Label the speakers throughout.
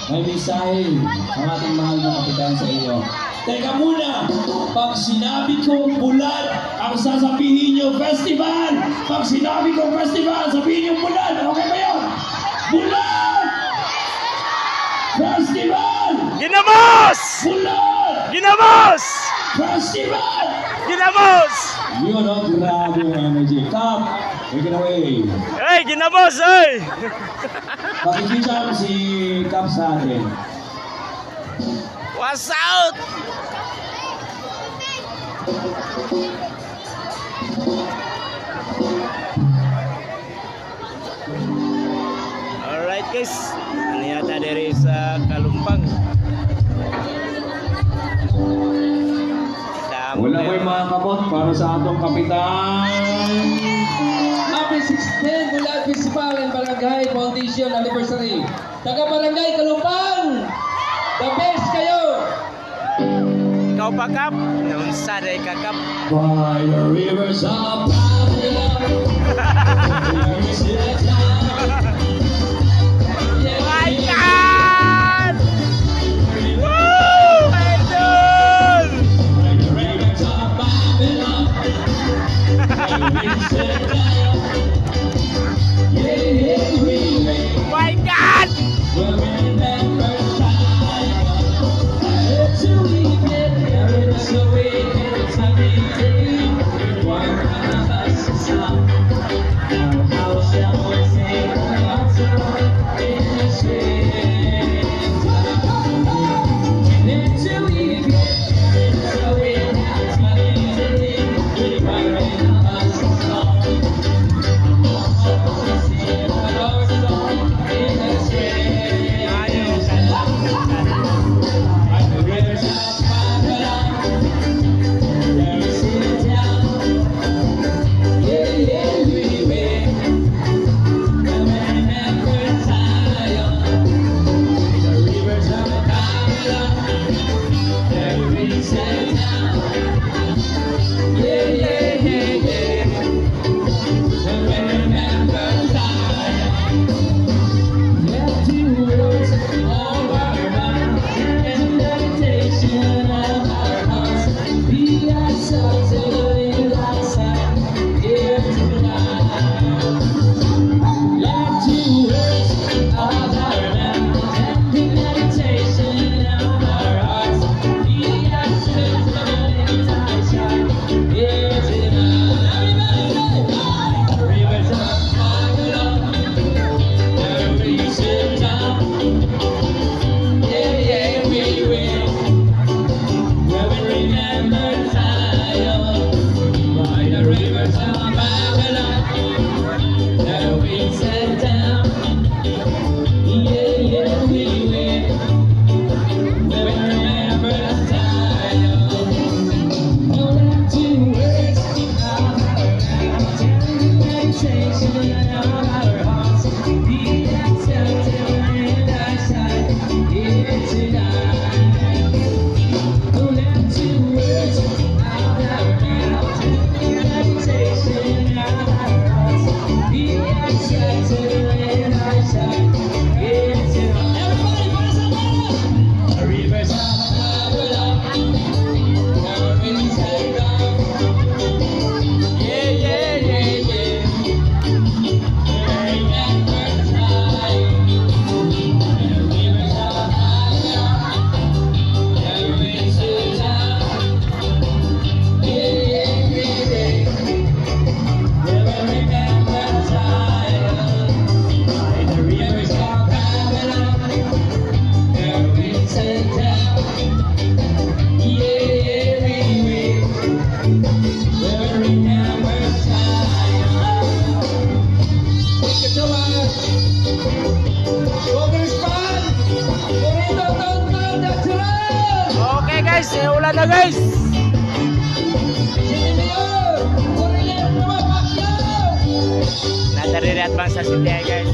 Speaker 1: may mensahe ang ating mahal na kapitan sa iyo. Teka muna, pag sinabi kong bulan, ang sasabihin nyo, festival! Pag sinabi kong festival, sabihin nyo bulan! Okay ba yun? Bulan! Festival!
Speaker 2: Ginamos!
Speaker 1: Bulan!
Speaker 2: Ginamos!
Speaker 1: Festival!
Speaker 2: Ginamos!
Speaker 1: Yun o, grabe yung energy. Cap, take it away.
Speaker 2: Hey, ginamos, oy!
Speaker 1: Pakikita mo si Cap sa atin.
Speaker 2: What's out? Alright guys, ano yata diri sa Kalumpang.
Speaker 1: Wala ko yung mga kabot para sa atong kapitan.
Speaker 3: Happy 610 Bulan Festival and Barangay Foundation Anniversary. Taga Barangay Kalumpang! The best kayo!
Speaker 2: Ikaw pa kap? Naunsa day ka kap?
Speaker 1: By the rivers of Babylon.
Speaker 2: My God! Woo! Idol!
Speaker 1: By the rivers of Babylon. Yeah, yeah,
Speaker 2: My God!
Speaker 1: we'll remember time. Till we get there, it's a weekend, it's a meeting. One of us is up. How shall we sing our song in the street? Until we get there, it's a weekend, it's a meeting. One of us is up. Sing our song in the street.
Speaker 2: Okay guys, ulan na guys! Nadariri at bang sa city guys.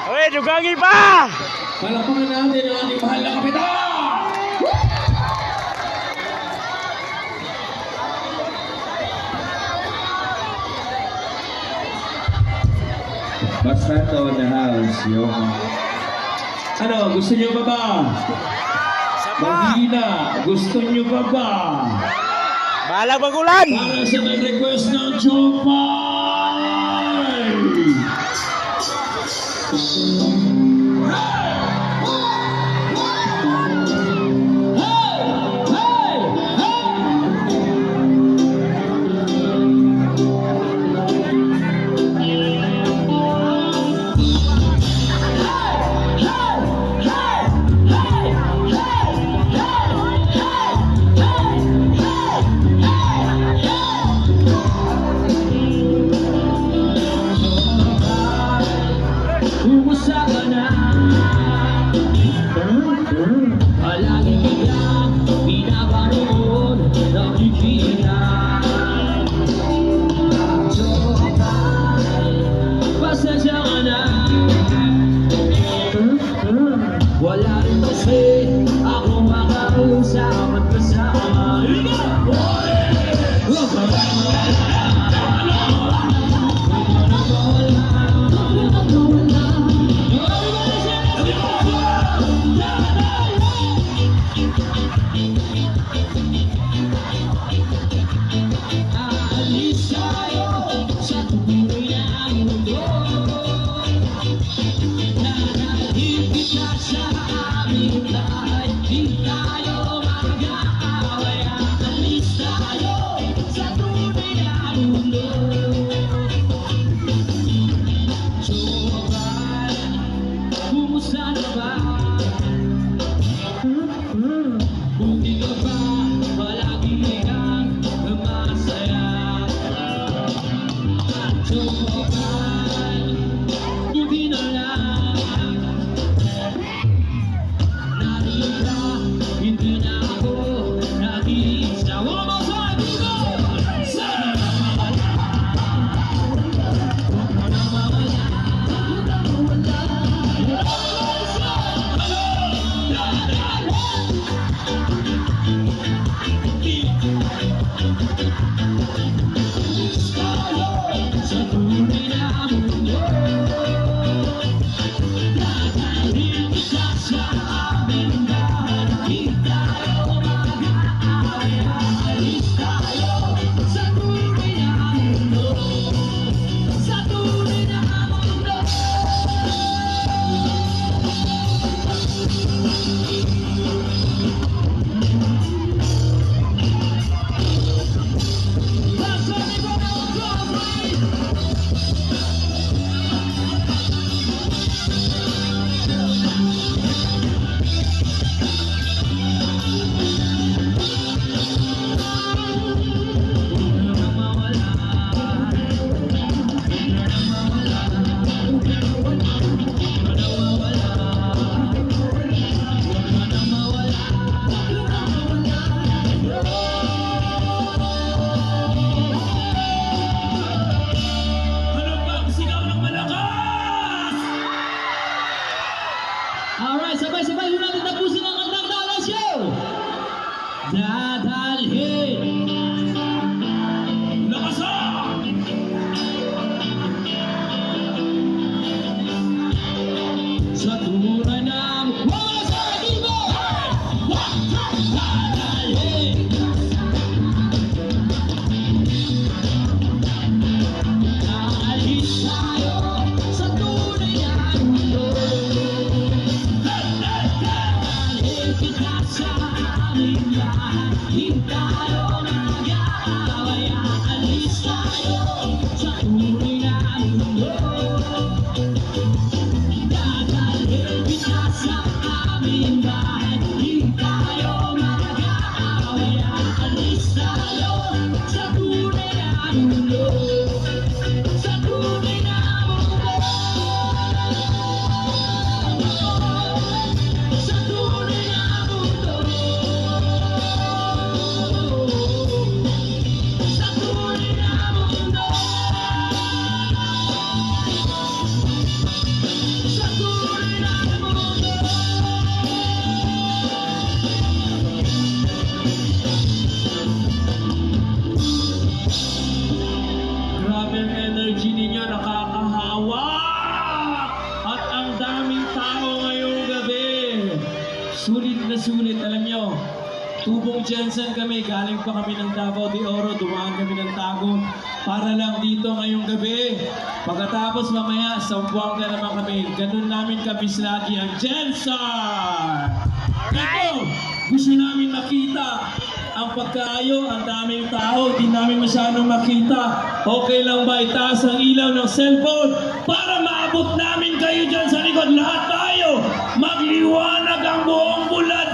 Speaker 2: Uy, dugangi pa!
Speaker 1: Palakpakan natin ang ating mahal na kapitan!
Speaker 3: Basato in the house, yung... Ano, gusto nyo ba ba?
Speaker 2: Sapa!
Speaker 3: Mahina, gusto nyo ba ba?
Speaker 2: Balag magulan!
Speaker 3: Para sa nag-request ng Jopay! Kumusta ka na? Palagi kita pinapanood, nakikita. Pasensya ka na. Wala rin kasi akong makausap at kasama. Aalis tayo sa tuloy na mundo. Nanahimik kita sa aming lahat. Di tayo mag-aaway. Aalis tayo sa tuloy na mundo. Jopay, kumusta na ba? Kung di ka ba, palagi kang masaya. Jopay, buti na lang. Narita, hindi na ako nag-iisa. One more time, go! Sa tunay na mundo, dadalhin kita sa aming bahay. Di tayo mag-aaway. Aalis tayo sa tunay na mundo. Sa tunay na mundo. Alright, sabay-sabay yun natin tapusin ang kantang Dala Show! Dadalhin! Lakasan! Sa tunay na wala sa iba! Dadalhin! Aalis tayo sa tunay na mundo. Kita sa aming lahat. Di tayo mag-aaway. Aalis tayo sa tunay na mundo. Dadalhin kita sa aming bahay. Di tayo mag-aaway. Aalis tayo sa tunay na mundo. Sa tunay na mundo. Sa tunay na mundo. Sa tunay na mundo.
Speaker 1: Sulit na sulit, alam nyo. Tubong Jensen kami, galing pa kami ng Davao de Oro, dumaan kami ng Tagum para lang dito ngayong gabi. Pagkatapos mamaya, Sambuanga naman kami. Ganun namin kabis lagi ang Jensen! Ito, gusto namin makita ang pagkaayo, ang daming tao, di namin masyadong makita. Okay lang ba itaas ang ilaw ng cellphone para maabot namin kayo dyan sa likod? Lahat tayo, magliwanag ang buong